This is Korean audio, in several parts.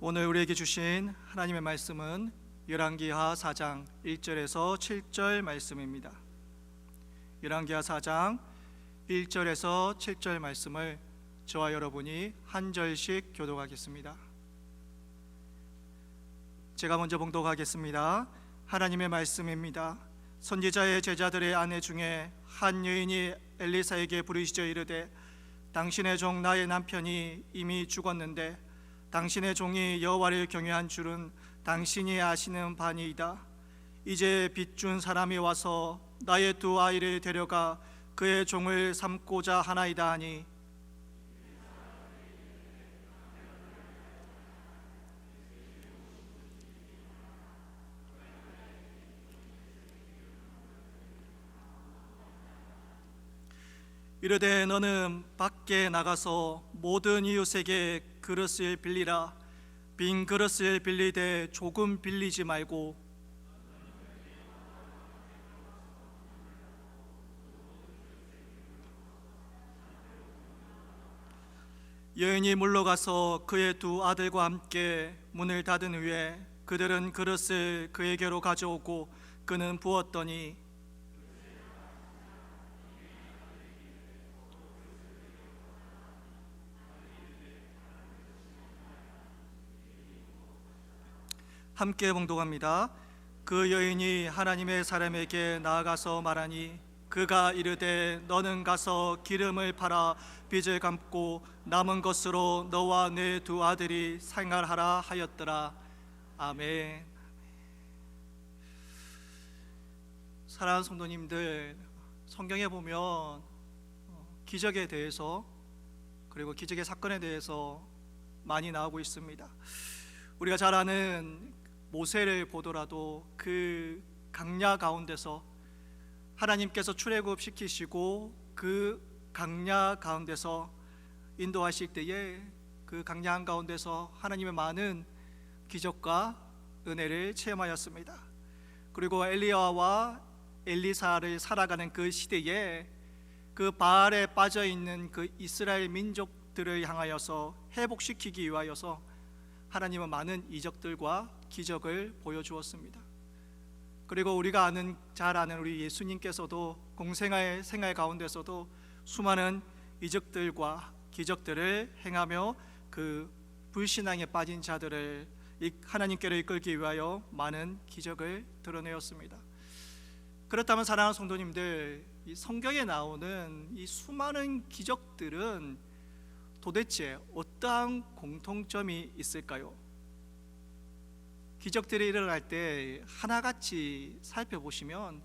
오늘 우리에게 주신 하나님의 말씀은 열왕기하 4장 1절에서 7절 말씀입니다. 열왕기하 4장 1절에서 7절 말씀을 저와 여러분이 한 절씩 교독하겠습니다. 제가 먼저 봉독하겠습니다. 하나님의 말씀입니다. 선지자의 제자들의 아내 중에 한 여인이 엘리사에게 부르짖어 이르되 당신의 종 나의 남편이 이미 죽었는데 당신의 종이 여호와를 경외한 줄은 당신이 아시는 바니이다. 이제 빚준 사람이 와서 나의 두 아이를 데려가 그의 종을 삼고자 하나이다 하니 이르되 너는 밖에 나가서 모든 이웃에게 그릇을 빌리라. 빈 그릇을 빌리되 조금 빌리지 말고 여인이 물러가서 그의 두 아들과 함께 문을 닫은 후에 그들은 그릇을 그에게로 가져오고 그는 부었더니 함께 봉독합니다. 그 여인이 하나님의 사람에게 나아가서 말하니 그가 이르되 너는 가서 기름을 팔아 빚을 갚고 남은 것으로 너와 내 두 아들이 생활하라 하였더라. 아멘. 사랑하는 성도님들, 성경에 보면 기적에 대해서 그리고 기적의 사건에 대해서 많이 나오고 있습니다. 우리가 잘 아는 모세를 보더라도 그 강야 가운데서 하나님께서 출애굽시키시고 그 강야 가운데서 인도하실 때에 그 강야 한가운데서 하나님의 많은 기적과 은혜를 체험하였습니다. 그리고 엘리야와 엘리사를 살아가는 그 시대에 그 바알에 빠져있는 그 이스라엘 민족들을 향하여서 회복시키기 위하여서 하나님은 많은 이적들과 기적을 보여주었습니다. 그리고 우리가 잘 아는 우리 예수님께서도 공생愛생활 가운데서도 수많은 이적들과 기적들을 행하며 그 불신앙에 빠진 자들을 하나님께로 이끌기 위하여 많은 기적을 드러내었습니다. 그렇다면 사랑하는 성도님들, 이 성경에 나오는 이 수많은 기적들은 도대체 어떠한 공통점이 있을까요? 기적들이 일어날 때 하나같이 살펴보시면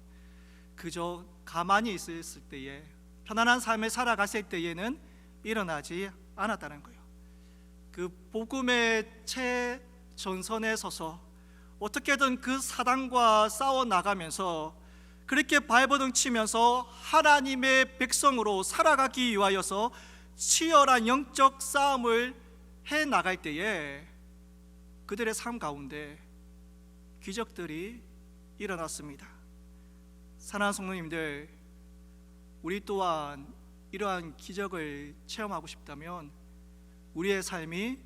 그저 가만히 있었을 때에 편안한 삶을 살아갔을 때에는 일어나지 않았다는 거예요. 그 복음의 최전선에 서서 어떻게든 그 사단과 싸워 나가면서 그렇게 발버둥 치면서 하나님의 백성으로 살아가기 위하여서 치열한 영적 싸움을 해 나갈 때에 그들의 삶 가운데 기적들이 일어났습니다. 사랑하는 성도님들, 우리 또한 이러한 기적을 체험하고 싶다면 우리의 삶이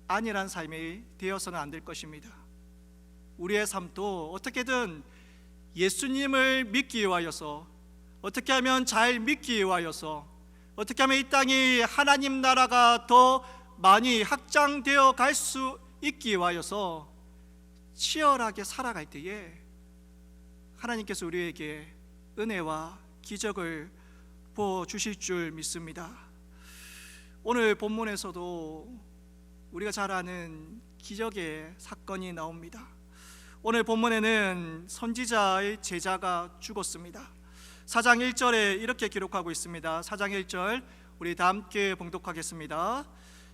안일한 삶이 되어서는 안 될 것입니다. 우리의 삶도 어떻게든 예수님을 믿기 위하여서, 어떻게 하면 잘 믿기 위하여서, 어떻게 하면 이 땅이 하나님 나라가 더 많이 확장되어 갈 수 있기 위하여서 치열하게 살아갈 때에 하나님께서 우리에게 은혜와 기적을 부어주실 줄 믿습니다. 오늘 본문에서도 우리가 잘 아는 기적의 사건이 나옵니다. 오늘 본문에는 선지자의 제자가 죽었습니다. 4장 1절에 이렇게 기록하고 있습니다. 4장 1절 우리 다 함께 봉독하겠습니다.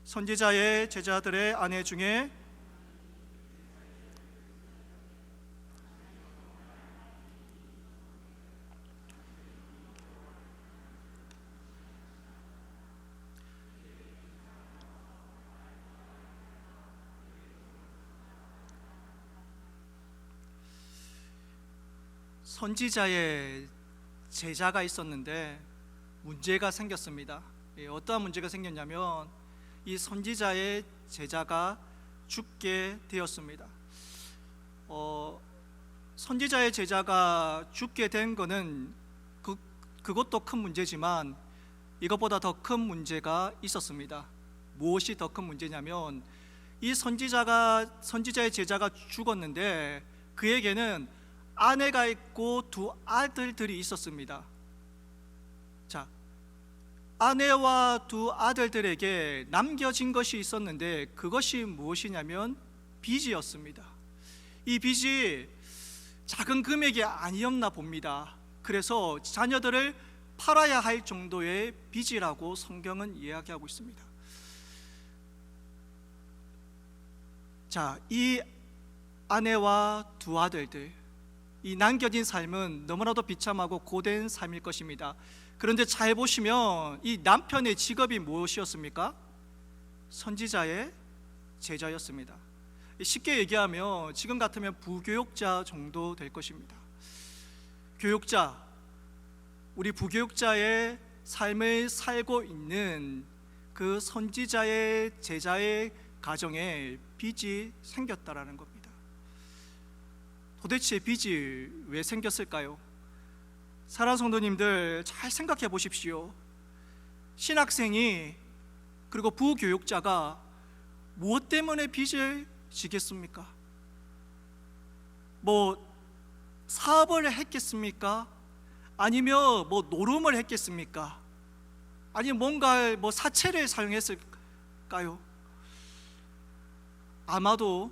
선지자의 제자들의 아내 중에 선지자의 제자가 있었는데 문제가 생겼습니다. 어떠한 문제가 생겼냐면 이 선지자의 제자가 죽게 되었습니다. 선지자의 제자가 죽게 된 것은 그것도 큰 문제지만 이것보다 더 큰 문제가 있었습니다. 무엇이 더 큰 문제냐면 이 선지자의 제자가 죽었는데 그에게는 아내가 있고 두 아들들이 있었습니다. 자, 아내와 두 아들들에게 남겨진 것이 있었는데 그것이 무엇이냐면 빚이었습니다. 이 빚이 작은 금액이 아니었나 봅니다. 그래서 자녀들을 팔아야 할 정도의 빚이라고 성경은 이야기하고 있습니다. 자, 이 아내와 두 아들들, 이 남겨진 삶은 너무나도 비참하고 고된 삶일 것입니다. 그런데 잘 보시면 이 남편의 직업이 무엇이었습니까? 선지자의 제자였습니다. 쉽게 얘기하면 지금 같으면 부교육자 정도 될 것입니다. 교육자, 우리 부교육자의 삶을 살고 있는 그 선지자의 제자의 가정에 빚이 생겼다라는 겁니다. 도대체 빚이 왜 생겼을까요? 사랑하는 성도님들, 잘 생각해 보십시오. 신학생이 그리고 부교육자가 무엇 때문에 빚을 지겠습니까? 사업을 했겠습니까? 아니면 노름을 했겠습니까? 아니면 뭔가 사채를 사용했을까요? 아마도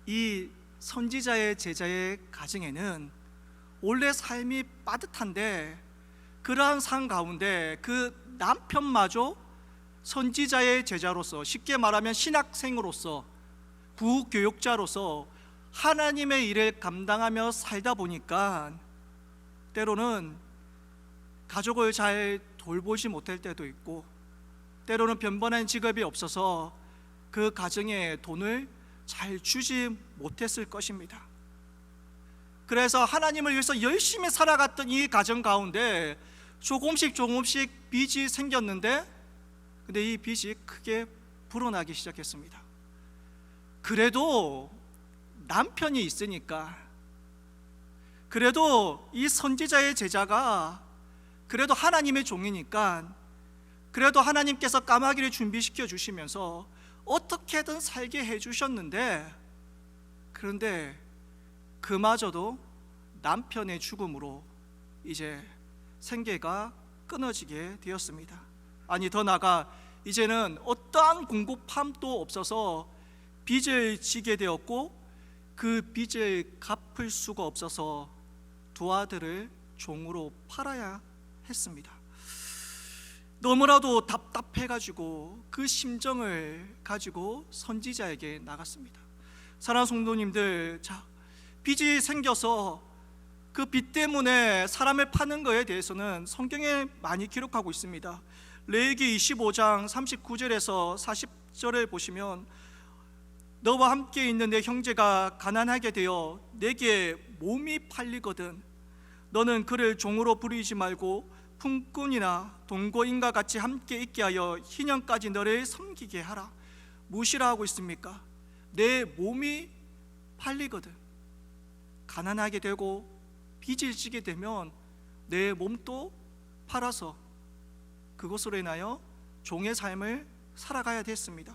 이 선지자의 제자의 가정에는 원래 삶이 빠듯한데 그러한 삶 가운데 그 남편마저 선지자의 제자로서, 쉽게 말하면 신학생으로서, 부교육자로서 하나님의 일을 감당하며 살다 보니까 때로는 가족을 잘 돌보지 못할 때도 있고, 때로는 변변한 직업이 없어서 그 가정에 돈을 잘 주지 못했을 것입니다. 그래서 하나님을 위해서 열심히 살아갔던 이 가정 가운데 조금씩 빚이 생겼는데, 근데 이 빚이 크게 불어나기 시작했습니다. 그래도 남편이 있으니까, 그래도 이 선지자의 제자가 그래도 하나님의 종이니까, 그래도 하나님께서 까마귀를 준비시켜 주시면서 어떻게든 살게 해주셨는데, 그런데 그마저도 남편의 죽음으로 이제 생계가 끊어지게 되었습니다. 아니, 더 나아가 이제는 어떠한 공급함도 없어서 빚을 지게 되었고, 그 빚을 갚을 수가 없어서 두 아들을 종으로 팔아야 했습니다. 너무나도 답답해가지고 그 심정을 가지고 선지자에게 나갔습니다. 사랑하는 성도님들, 자, 빚이 생겨서 그 빚 때문에 사람을 파는 것에 대해서는 성경에 많이 기록하고 있습니다. 레위기 25장 39절에서 40절을 보시면, 너와 함께 있는 내 형제가 가난하게 되어 내게 몸이 팔리거든 너는 그를 종으로 부리지 말고 품꾼이나 동거인과 같이 함께 있게 하여 희년까지 너를 섬기게 하라. 무엇이라 하고 있습니까? 내 몸이 팔리거든. 가난하게 되고 빚을 지게 되면 내 몸도 팔아서 그것으로 인하여 종의 삶을 살아가야 됐습니다.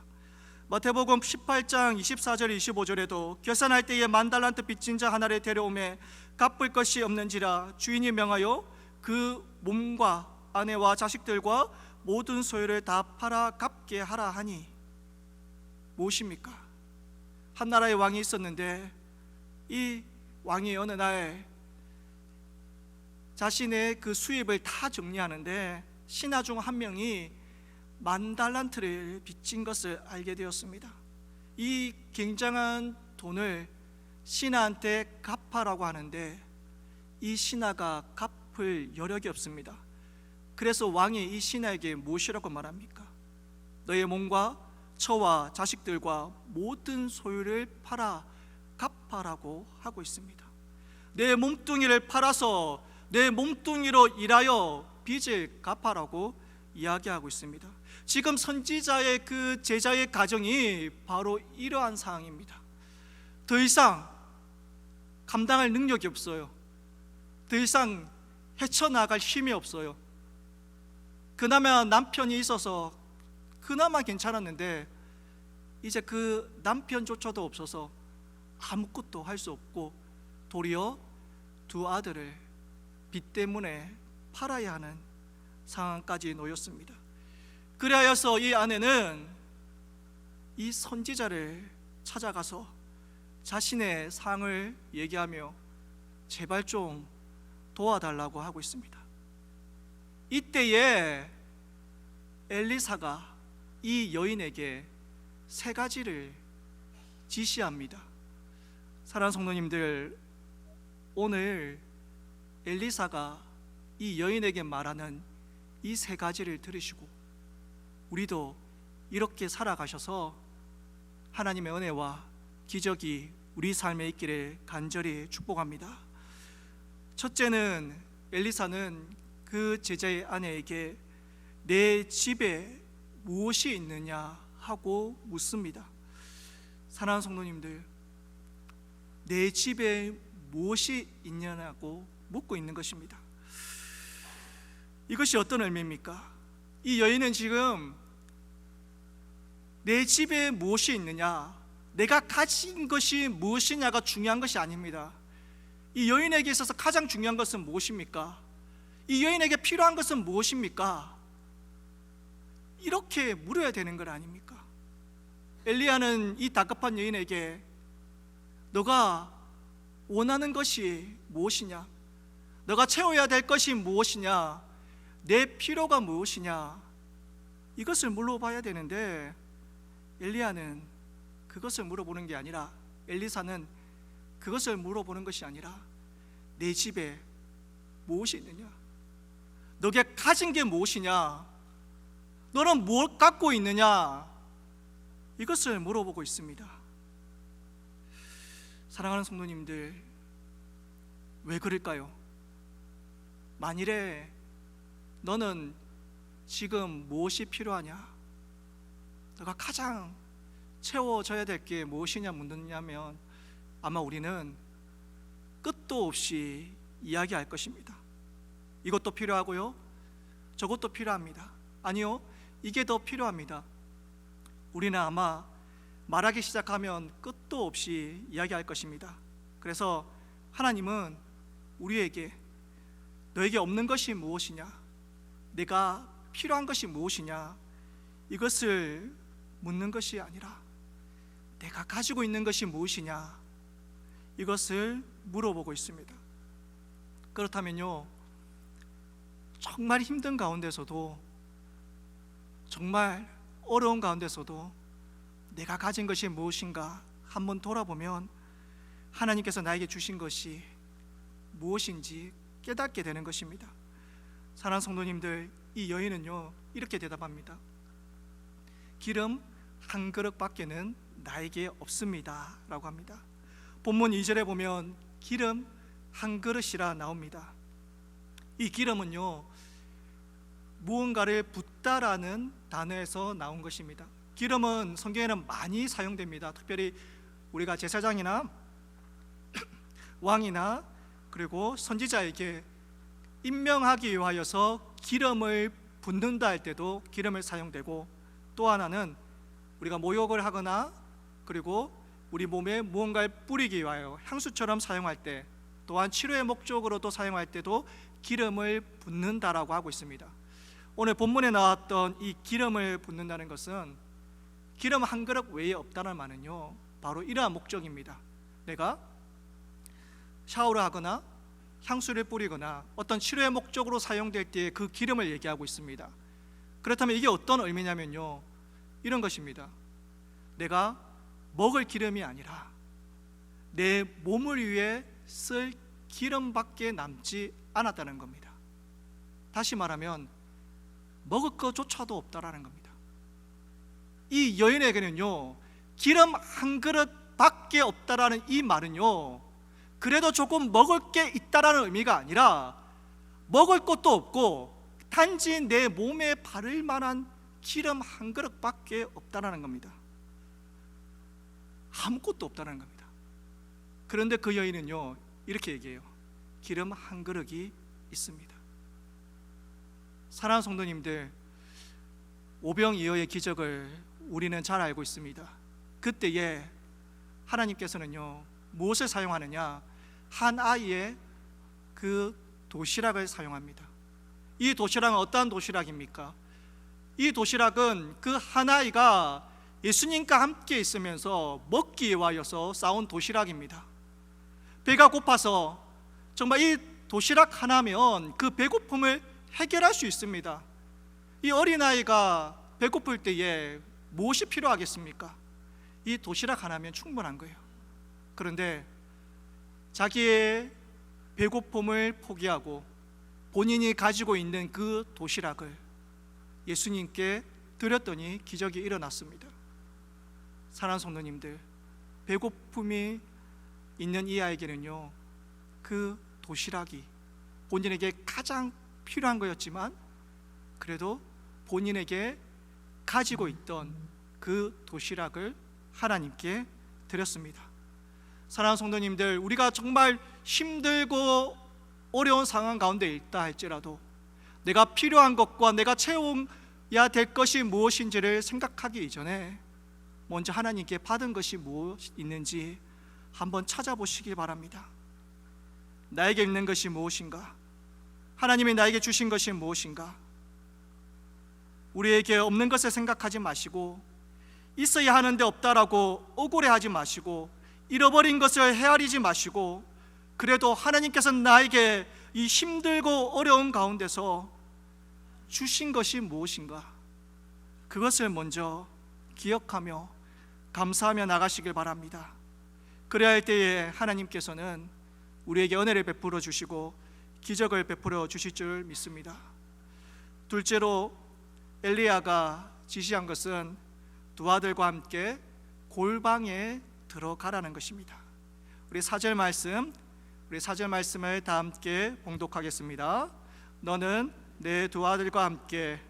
마태복음 18장 24절 25절에도 결산할 때에 10,000달란트 빚진 자 하나를 데려오매 갚을 것이 없는지라 주인이 명하여 그 몸과 아내와 자식들과 모든 소유를 다 팔아 갚게 하라 하니, 무엇입니까? 한 나라의 왕이 있었는데 이 왕이 어느 날 자신의 그 수입을 다 정리하는데 신하 중 한 명이 10,000달란트를 빚진 것을 알게 되었습니다. 이 굉장한 돈을 신하한테 갚아라고 하는데 이 신하가 갚을 여력이 없습니다. 그래서 왕이 이 신하에게 무엇이라고 말합니까? 너의 몸과 처와 자식들과 모든 소유를 팔아 갚아라고 하고 있습니다. 내 몸뚱이를 팔아서 내 몸뚱이로 일하여 빚을 갚아라고 이야기하고 있습니다. 지금 선지자의 그 제자의 가정이 바로 이러한 상황입니다. 더 이상 감당할 능력이 없어요. 더 이상 헤쳐나갈 힘이 없어요. 그나마 남편이 있어서 그나마 괜찮았는데 이제 그 남편조차도 없어서 아무것도 할 수 없고 도리어 두 아들을 빚 때문에 팔아야 하는 상황까지 놓였습니다. 그리하여서 이 아내는 이 선지자를 찾아가서 자신의 상을 얘기하며 제발 좀 도와달라고 하고 있습니다. 이때에 엘리사가 이 여인에게 세 가지를 지시합니다. 사랑하는 성도님들, 오늘 엘리사가 이 여인에게 말하는 이 세 가지를 들으시고 우리도 이렇게 살아가셔서 하나님의 은혜와 기적이 우리 삶에 있기를 간절히 축복합니다. 첫째는 엘리사는 그 제자의 아내에게 내 집에 무엇이 있느냐 하고 묻습니다. 사랑하는 성도님들, 내 집에 무엇이 있냐고 묻고 있는 것입니다. 이것이 어떤 의미입니까? 이 여인은 지금 내 집에 무엇이 있느냐, 내가 가진 것이 무엇이냐가 중요한 것이 아닙니다. 이 여인에게 있어서 가장 중요한 것은 무엇입니까? 이 여인에게 필요한 것은 무엇입니까? 이렇게 물어야 되는 것 아닙니까? 엘리야는 이 다급한 여인에게 너가 원하는 것이 무엇이냐? 너가 채워야 될 것이 무엇이냐? 내 필요가 무엇이냐? 이것을 물어봐야 되는데 엘리야는 그것을 물어보는 게 아니라, 엘리사는 그것을 물어보는 것이 아니라 내 집에 무엇이 있느냐? 너게 가진 게 무엇이냐? 너는 뭘 갖고 있느냐? 이것을 물어보고 있습니다. 사랑하는 성도님들, 왜 그럴까요? 만일에 너는 지금 무엇이 필요하냐? 너가 가장 채워져야 될 게 무엇이냐 묻느냐면 아마 우리는 끝도 없이 이야기할 것입니다. 이것도 필요하고요, 저것도 필요합니다. 아니요, 이게 더 필요합니다. 우리는 아마 말하기 시작하면 끝도 없이 이야기할 것입니다. 그래서 하나님은 우리에게 너에게 없는 것이 무엇이냐, 내가 필요한 것이 무엇이냐, 이것을 묻는 것이 아니라 내가 가지고 있는 것이 무엇이냐, 이것을 물어보고 있습니다. 그렇다면요, 정말 힘든 가운데서도, 정말 어려운 가운데서도 내가 가진 것이 무엇인가 한번 돌아보면 하나님께서 나에게 주신 것이 무엇인지 깨닫게 되는 것입니다. 사랑하는 성도님들, 이 여인은요 이렇게 대답합니다. 기름 한 그릇밖에는 나에게 없습니다 라고 합니다. 본문 2절에 보면 기름 한 그릇이라 나옵니다. 이 기름은요 무언가를 붓다라는 단어에서 나온 것입니다. 기름은 성경에는 많이 사용됩니다. 특별히 우리가 제사장이나 왕이나 그리고 선지자에게 임명하기 위하여서 기름을 붓는다 할 때도 기름을 사용되고, 또 하나는 우리가 모욕을 하거나 그리고 우리 몸에 무언가를 뿌리기 위하여 향수처럼 사용할 때, 또한 치료의 목적으로도 사용할 때도 기름을 붓는다라고 하고 있습니다. 오늘 본문에 나왔던 이 기름을 붓는다는 것은 기름 한 그릇 외에 없다는 말은요 바로 이러한 목적입니다. 내가 샤워를 하거나 향수를 뿌리거나 어떤 치료의 목적으로 사용될 때 그 기름을 얘기하고 있습니다. 그렇다면 이게 어떤 의미냐면요 이런 것입니다. 내가 먹을 기름이 아니라 내 몸을 위해 쓸 기름밖에 남지 않았다는 겁니다. 다시 말하면 먹을 것조차도 없다라는 겁니다. 이 여인에게는요 기름 한 그릇밖에 없다라는 이 말은요 그래도 조금 먹을 게 있다라는 의미가 아니라 먹을 것도 없고 단지 내 몸에 바를 만한 기름 한 그릇밖에 없다는 겁니다. 아무것도 없다는 겁니다. 그런데 그 여인은요, 이렇게 얘기해요. 기름 한 그릇이 있습니다. 사랑하는 성도님들, 오병이어의 기적을 우리는 잘 알고 있습니다. 그때에 하나님께서는요, 무엇을 사용하느냐? 한 아이의 그 도시락을 사용합니다. 이 도시락은 어떠한 도시락입니까? 이 도시락은 그 한 아이가 예수님과 함께 있으면서 먹기 위하여서 싸운 도시락입니다. 배가 고파서 정말 이 도시락 하나면 그 배고픔을 해결할 수 있습니다. 이 어린아이가 배고플 때에 무엇이 필요하겠습니까? 이 도시락 하나면 충분한 거예요. 그런데 자기의 배고픔을 포기하고 본인이 가지고 있는 그 도시락을 예수님께 드렸더니 기적이 일어났습니다. 사랑하는 성도님들, 배고픔이 있는 이 아이에게는요, 그 도시락이 본인에게 가장 필요한 거였지만 그래도 본인에게 가지고 있던 그 도시락을 하나님께 드렸습니다. 사랑하는 성도님들, 우리가 정말 힘들고 어려운 상황 가운데 있다 할지라도 내가 필요한 것과 내가 채워야 될 것이 무엇인지를 생각하기 이전에 먼저 하나님께 받은 것이 무엇 있는지 한번 찾아보시길 바랍니다. 나에게 있는 것이 무엇인가? 하나님이 나에게 주신 것이 무엇인가? 우리에게 없는 것을 생각하지 마시고, 있어야 하는데 없다라고 억울해하지 마시고, 잃어버린 것을 헤아리지 마시고, 그래도 하나님께서 나에게 이 힘들고 어려운 가운데서 주신 것이 무엇인가? 그것을 먼저 기억하며 감사하며 나가시길 바랍니다. 그래야 할 때에 하나님께서는 우리에게 은혜를 베풀어 주시고 기적을 베풀어 주실 줄 믿습니다. 둘째로 엘리야가 지시한 것은 두 아들과 함께 골방에 들어가라는 것입니다. 우리 4절 말씀을 다 함께 봉독하겠습니다. 너는 내 두 아들과 함께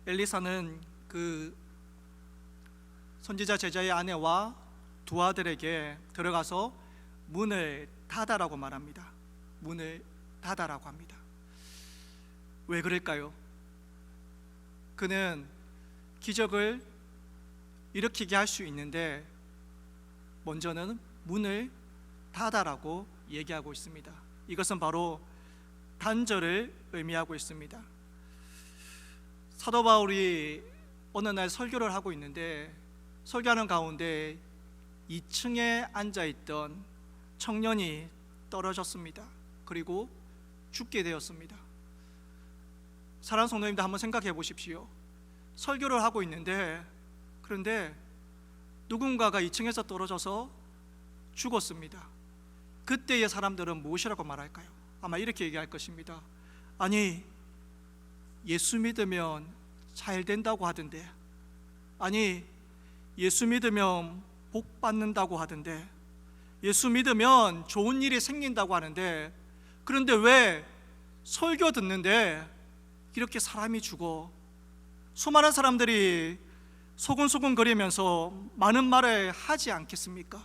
엘리사는 그 선지자 제자의 아내와 두 아들에게 들어가서 문을 닫아라고 말합니다. 문을 닫아라고 합니다. 왜 그럴까요? 그는 기적을 일으키게 할 수 있는데 먼저는 문을 닫아라고 얘기하고 있습니다. 이것은 바로 단절을 의미하고 있습니다. 사도 바울이 어느 날 설교를 하고 있는데 설교하는 가운데 2층에 앉아있던 청년이 떨어졌습니다. 그리고 죽게 되었습니다. 사랑하는 성도님들, 한번 생각해 보십시오. 설교를 하고 있는데 그런데 누군가가 2층에서 떨어져서 죽었습니다. 그때의 사람들은 무엇이라고 말할까요? 아마 이렇게 얘기할 것입니다. 아니, 예수 믿으면 잘 된다고 하던데, 아니 예수 믿으면 복 받는다고 하던데, 예수 믿으면 좋은 일이 생긴다고 하는데, 그런데 왜 설교 듣는데 이렇게 사람이 죽어? 수많은 사람들이 소곤소곤 거리면서 많은 말을 하지 않겠습니까?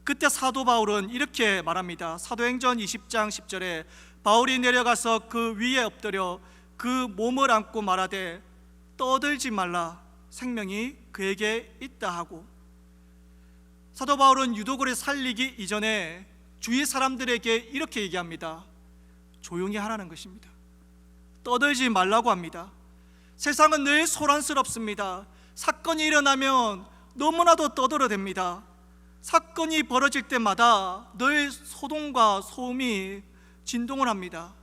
그때 사도 바울은 이렇게 말합니다. 사도행전 20장 10절에 바울이 내려가서 그 위에 엎드려 그 몸을 안고 말하되 떠들지 말라, 생명이 그에게 있다 하고, 사도 바울은 유독을 살리기 이전에 주위 사람들에게 이렇게 얘기합니다. 조용히 하라는 것입니다. 떠들지 말라고 합니다. 세상은 늘 소란스럽습니다. 사건이 일어나면 너무나도 떠들어댑니다. 사건이 벌어질 때마다 늘 소동과 소음이 진동을 합니다.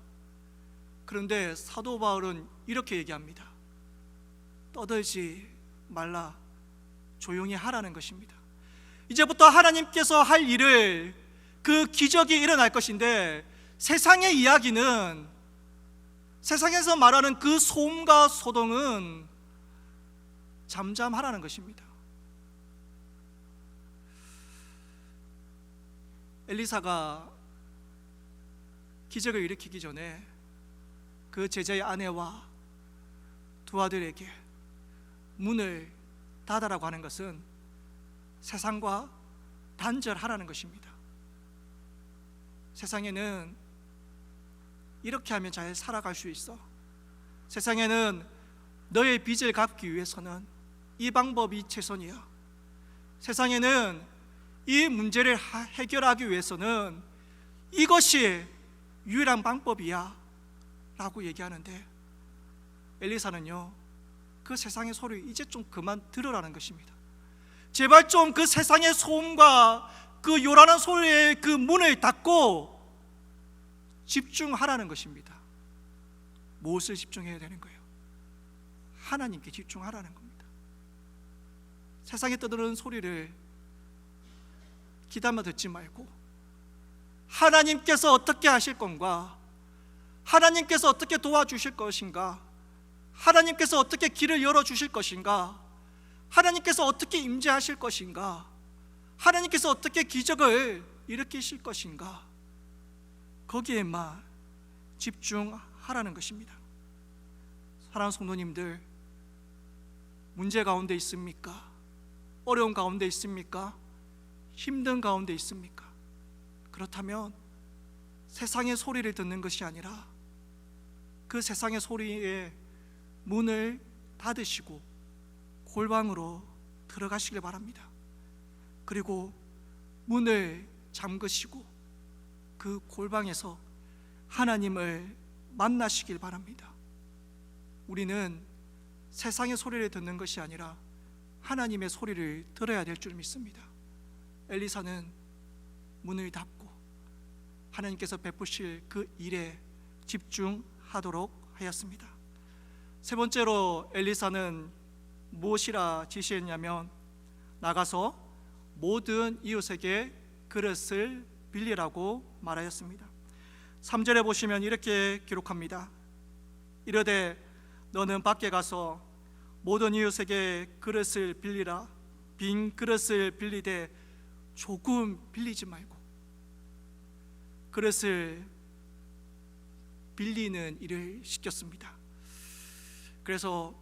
그런데 사도 바울은 이렇게 얘기합니다. 떠들지 말라, 조용히 하라는 것입니다. 이제부터 하나님께서 할 일을, 그 기적이 일어날 것인데, 세상의 이야기는, 세상에서 말하는 그 소음과 소동은 잠잠하라는 것입니다. 엘리사가 기적을 일으키기 전에 그 제자의 아내와 두 아들에게 문을 닫아라고 하는 것은 세상과 단절하라는 것입니다. 세상에는 이렇게 하면 잘 살아갈 수 있어. 세상에는 너의 빚을 갚기 위해서는 이 방법이 최선이야. 세상에는 이 문제를 해결하기 위해서는 이것이 유일한 방법이야 라고 얘기하는데, 엘리사는요, 그 세상의 소리 이제 좀 그만 들으라는 것입니다. 제발 좀 그 세상의 소음과 그 요란한 소리에 그 문을 닫고 집중하라는 것입니다. 무엇을 집중해야 되는 거예요? 하나님께 집중하라는 겁니다. 세상에 떠드는 소리를 귀담아 듣지 말고 하나님께서 어떻게 하실 건가, 하나님께서 어떻게 도와주실 것인가, 하나님께서 어떻게 길을 열어주실 것인가, 하나님께서 어떻게 임재하실 것인가, 하나님께서 어떻게 기적을 일으키실 것인가, 거기에만 집중하라는 것입니다. 사랑하는 성도님들, 문제 가운데 있습니까? 어려운 가운데 있습니까? 힘든 가운데 있습니까? 그렇다면 세상의 소리를 듣는 것이 아니라 그 세상의 소리에 문을 닫으시고 골방으로 들어가시길 바랍니다. 그리고 문을 잠그시고 그 골방에서 하나님을 만나시길 바랍니다. 우리는 세상의 소리를 듣는 것이 아니라 하나님의 소리를 들어야 될 줄 믿습니다. 엘리사는 문을 닫고 하나님께서 베푸실 그 일에 집중하도록 하였습니다. 세 번째로 엘리사는 무엇이라 지시했냐면, 나가서 모든 이웃에게 그릇을 빌리라고 말하였습니다. 3절에 보시면 이렇게 기록합니다. 이르되 너는 밖에 가서 모든 이웃에게 그릇을 빌리라. 빈 그릇을 빌리되 조금 빌리지 말고. 그릇을 빌리는 일을 시켰습니다. 그래서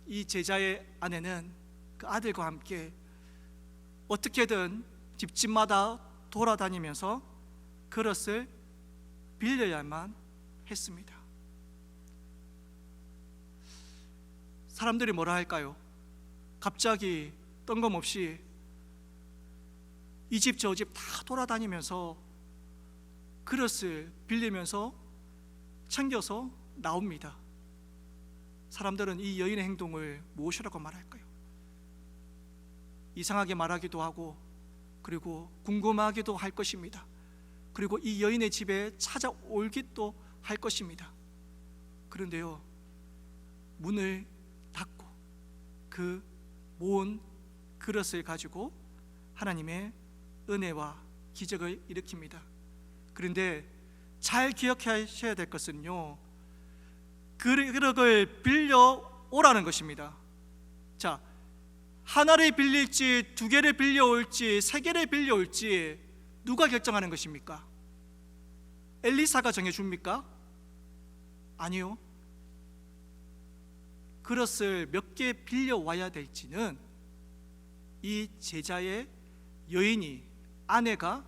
이 제자의 아내는 그 아들과 함께 어떻게든 집집마다 돌아다니면서 그릇을 빌려야만 했습니다. 사람들이 뭐라 할까요? 갑자기 뜬금없이 이 집 저 집 다 돌아다니면서 그릇을 빌리면서 챙겨서 나옵니다. 사람들은 이 여인의 행동을 무엇이라고 말할까요? 이상하게 말하기도 하고, 그리고 궁금하기도 할 것입니다. 그리고 이 여인의 집에 찾아올기도 할 것입니다. 그런데요, 문을 닫고 그 모은 그릇을 가지고 하나님의 은혜와 기적을 일으킵니다. 그런데 잘 기억하셔야 될 것은요, 그릇을 빌려 오라는 것입니다. 자, 하나를 빌릴지 두 개를 빌려올지 세 개를 빌려올지 누가 결정하는 것입니까? 엘리사가 정해줍니까? 아니요. 그릇을 몇 개 빌려와야 될지는 이 제자의 여인이, 아내가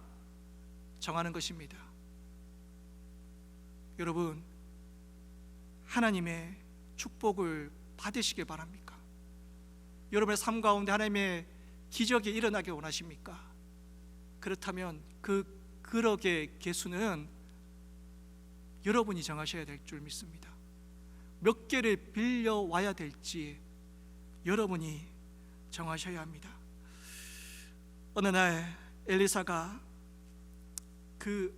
정하는 것입니다. 여러분, 하나님의 축복을 받으시길 바랍니까? 여러분의 삶 가운데 하나님의 기적이 일어나길 원하십니까? 그렇다면 그 그릇의 개수는 여러분이 정하셔야 될 줄 믿습니다. 몇 개를 빌려와야 될지 여러분이 정하셔야 합니다. 어느 날 엘리사가 그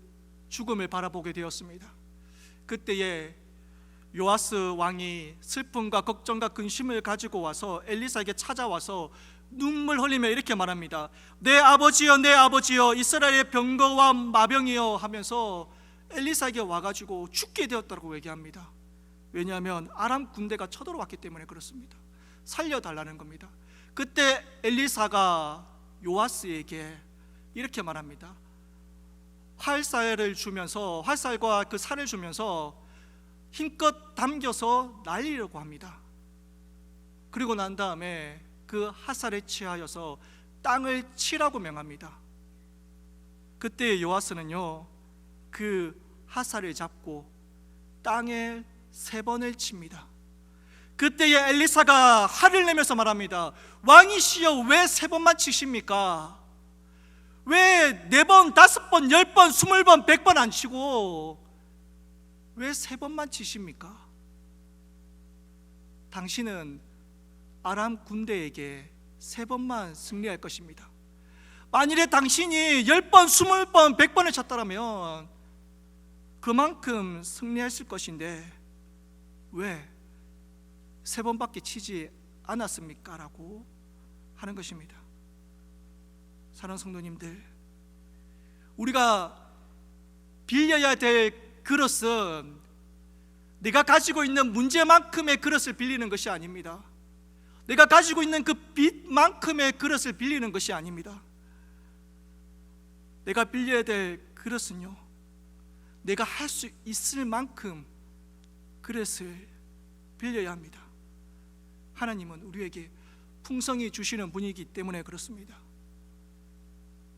죽음을 바라보게 되었습니다. 그때에 요아스 왕이 슬픔과 걱정과 근심을 가지고 와서 엘리사에게 찾아와서 눈물 흘리며 이렇게 말합니다. 내 아버지여, 내 아버지여, 이스라엘의 병거와 마병이여 하면서 엘리사에게 와가지고 죽게 되었다고 얘기합니다. 왜냐하면 아람 군대가 쳐들어왔기 때문에 그렇습니다. 살려달라는 겁니다. 그때 엘리사가 요아스에게 이렇게 말합니다. 활살을 주면서, 활살과 그 살을 주면서 힘껏 담겨서 날리려고 합니다. 그리고 난 다음에 그 화살에 취하여서 땅을 치라고 명합니다. 그때 요아스는요, 그 화살을 잡고 땅에 3번을 칩니다. 그때에 엘리사가 화를 내면서 말합니다. 왕이시여, 왜 3번만 치십니까? 왜 4번, 5번, 10번, 20번, 100번 안 치고 왜 3번만 치십니까? 당신은 아람 군대에게 3번만 승리할 것입니다. 만일에 당신이 10번, 20번, 100번을 쳤다면 그만큼 승리했을 것인데 왜 3번밖에 치지 않았습니까? 라고 하는 것입니다. 사랑하는 성도님들, 우리가 빌려야 될 그릇은 내가 가지고 있는 문제만큼의 그릇을 빌리는 것이 아닙니다. 내가 가지고 있는 그 빚만큼의 그릇을 빌리는 것이 아닙니다. 내가 빌려야 될 그릇은요, 내가 할 수 있을 만큼 그릇을 빌려야 합니다. 하나님은 우리에게 풍성히 주시는 분이기 때문에 그렇습니다.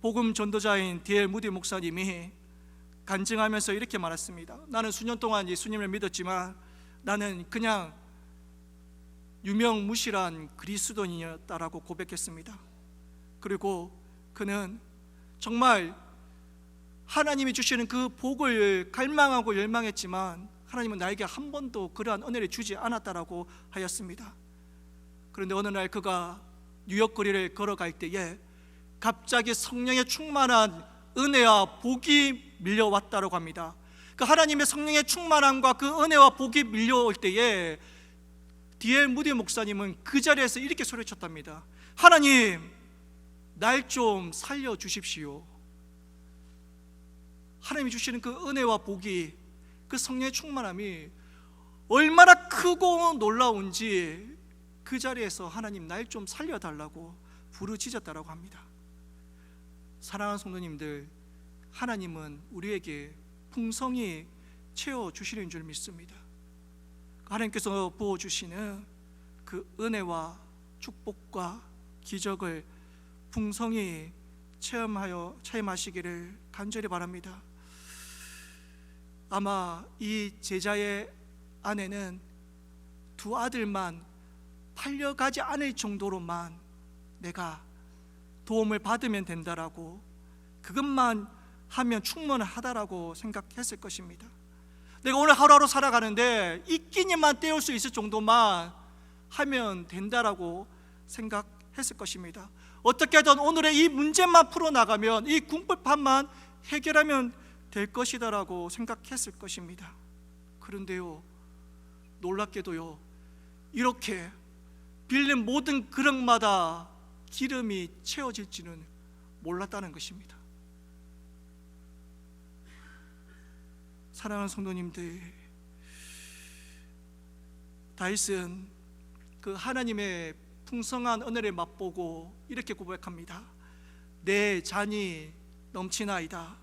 복음 전도자인 D.L. 무디 목사님이 간증하면서 이렇게 말했습니다. 나는 수년 동안 예수님을 믿었지만 나는 그냥 유명무실한 그리스도인이었다라고 고백했습니다. 그리고 그는 정말 하나님이 주시는 그 복을 갈망하고 열망했지만 하나님은 나에게 한 번도 그러한 은혜를 주지 않았다라고 하였습니다. 그런데 어느 날 그가 뉴욕 거리를 걸어갈 때에 갑자기 성령의 충만한 은혜와 복이 밀려왔다고 합니다. 그 하나님의 성령의 충만함과 그 은혜와 복이 밀려올 때에 D.L. 무디 목사님은 그 자리에서 이렇게 소리쳤답니다. 하나님, 날 좀 살려주십시오. 하나님이 주시는 그 은혜와 복이, 그 성령의 충만함이 얼마나 크고 놀라운지 그 자리에서 하나님, 날 좀 살려달라고 부르짖었다고 합니다. 사랑하는 성도님들, 하나님은 우리에게 풍성히 채워주시는 줄 믿습니다. 하나님께서 부어주시는 그 은혜와 축복과 기적을 풍성히 체험하시기를 간절히 바랍니다. 아마 이 제자의 아내는 2 아들만 팔려가지 않을 정도로만 내가 도움을 받으면 된다라고, 그것만 하면 충분하다라고 생각했을 것입니다. 내가 오늘 하루하루 살아가는데 이 끼니만 때울 수 있을 정도만 하면 된다라고 생각했을 것입니다. 어떻게든 오늘의 이 문제만 풀어나가면, 이 궁핍함만 해결하면 될 것이다라고 생각했을 것입니다. 그런데요, 놀랍게도요, 이렇게 빌린 모든 그릇마다 기름이 채워질지는 몰랐다는 것입니다. 사랑하는 성도님들, 다윗은 그 하나님의 풍성한 은혜를 맛보고 이렇게 고백합니다. 내 잔이 넘치나이다.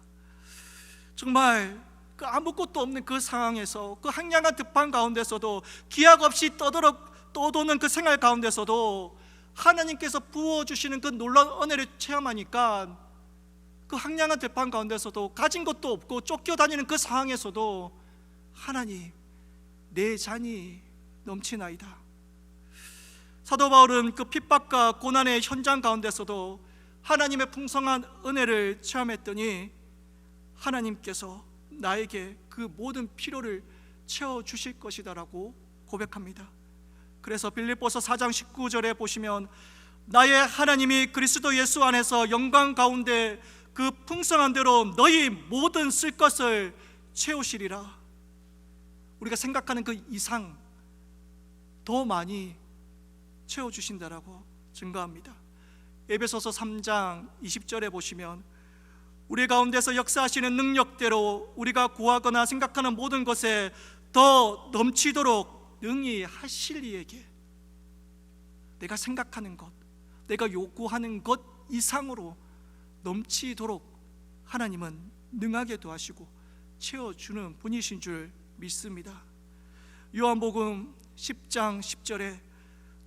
정말 그 아무것도 없는 그 상황에서, 그 황량한 득판 가운데서도, 기약 없이 떠도는 그 생활 가운데서도 하나님께서 부어주시는 그 놀라운 은혜를 체험하니까 그 황량한 들판 가운데서도, 가진 것도 없고 쫓겨다니는 그 상황에서도 하나님, 내 잔이 넘치나이다. 사도 바울은 그 핍박과 고난의 현장 가운데서도 하나님의 풍성한 은혜를 체험했더니 하나님께서 나에게 그 모든 필요를 채워주실 것이다라고 고백합니다. 그래서 빌립보서 4장 19절에 보시면, 나의 하나님이 그리스도 예수 안에서 영광 가운데 그 풍성한 대로 너희 모든 쓸 것을 채우시리라. 우리가 생각하는 그 이상 더 많이 채워주신다라고 증거합니다. 에베소서 3장 20절에 보시면, 우리 가운데서 역사하시는 능력대로 우리가 구하거나 생각하는 모든 것에 더 넘치도록 능히 하실 이에게, 내가 생각하는 것, 내가 요구하는 것 이상으로 넘치도록 하나님은 능하게 도하시고 채워주는 분이신 줄 믿습니다. 요한복음 10장 10절에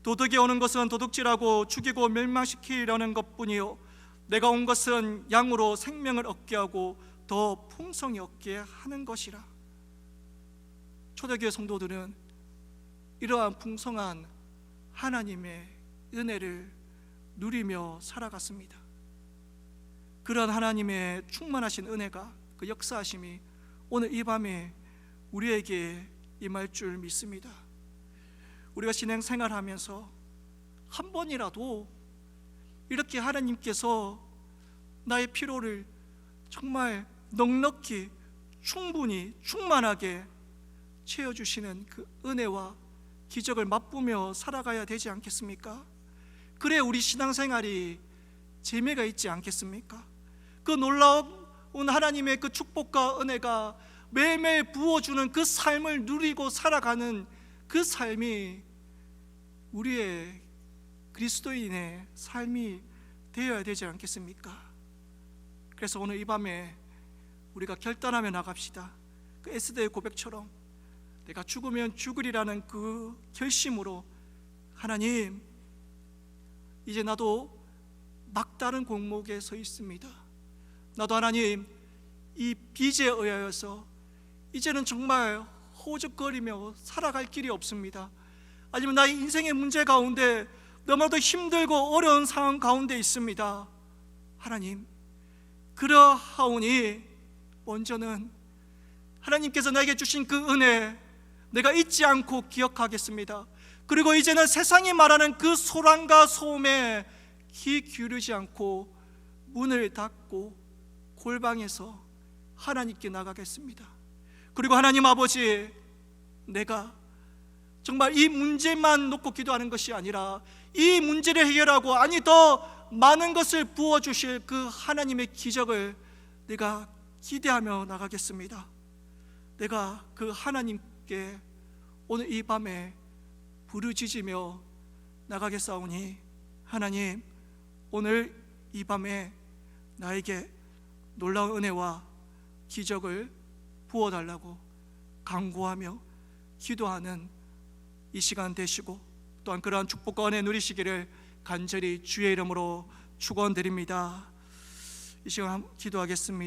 도둑이 오는 것은 도둑질하고 죽이고 멸망시키려는 것뿐이요 내가 온 것은 양으로 생명을 얻게 하고 더 풍성히 얻게 하는 것이라. 초대교회 성도들은 이러한 풍성한 하나님의 은혜를 누리며 살아갔습니다. 그런 하나님의 충만하신 은혜가, 그 역사하심이 오늘 이 밤에 우리에게 임할 줄 믿습니다. 우리가 신앙생활하면서 한 번이라도 이렇게 하나님께서 나의 필요를 정말 넉넉히 충분히 충만하게 채워주시는 그 은혜와 기적을 맛보며 살아가야 되지 않겠습니까? 그래 우리 신앙생활이 재미가 있지 않겠습니까? 그 놀라운 하나님의 그 축복과 은혜가 매일매일 부어주는 그 삶을 누리고 살아가는 그 삶이 우리의 그리스도인의 삶이 되어야 되지 않겠습니까? 그래서 오늘 이 밤에 우리가 결단하며 나갑시다. 그 에스더의 고백처럼 내가 죽으면 죽으리라는 그 결심으로, 하나님 이제 나도 막다른 공목에 서 있습니다. 나도 하나님 이 빚에 의하여서 이제는 정말 허우적거리며 살아갈 길이 없습니다. 아니면 나의 인생의 문제 가운데 너무나도 힘들고 어려운 상황 가운데 있습니다. 하나님 그러하오니 먼저는 하나님께서 나에게 주신 그 은혜 내가 잊지 않고 기억하겠습니다. 그리고 이제는 세상이 말하는 그 소란과 소음에 귀 기울이지 않고 문을 닫고 골방에서 하나님께 나가겠습니다. 그리고 하나님 아버지, 내가 정말 이 문제만 놓고 기도하는 것이 아니라 이 문제를 해결하고 아니 더 많은 것을 부어주실 그 하나님의 기적을 내가 기대하며 나가겠습니다. 내가 그 하나님께 오늘 이 밤에 부르짖으며 나가겠사오니, 하나님 오늘 이 밤에 나에게 놀라운 은혜와 기적을 부어달라고 간구하며 기도하는 이 시간 되시고, 또한 그러한 축복과 은혜 누리시기를 간절히 주의 이름으로 축원드립니다. 이 시간 기도하겠습니다.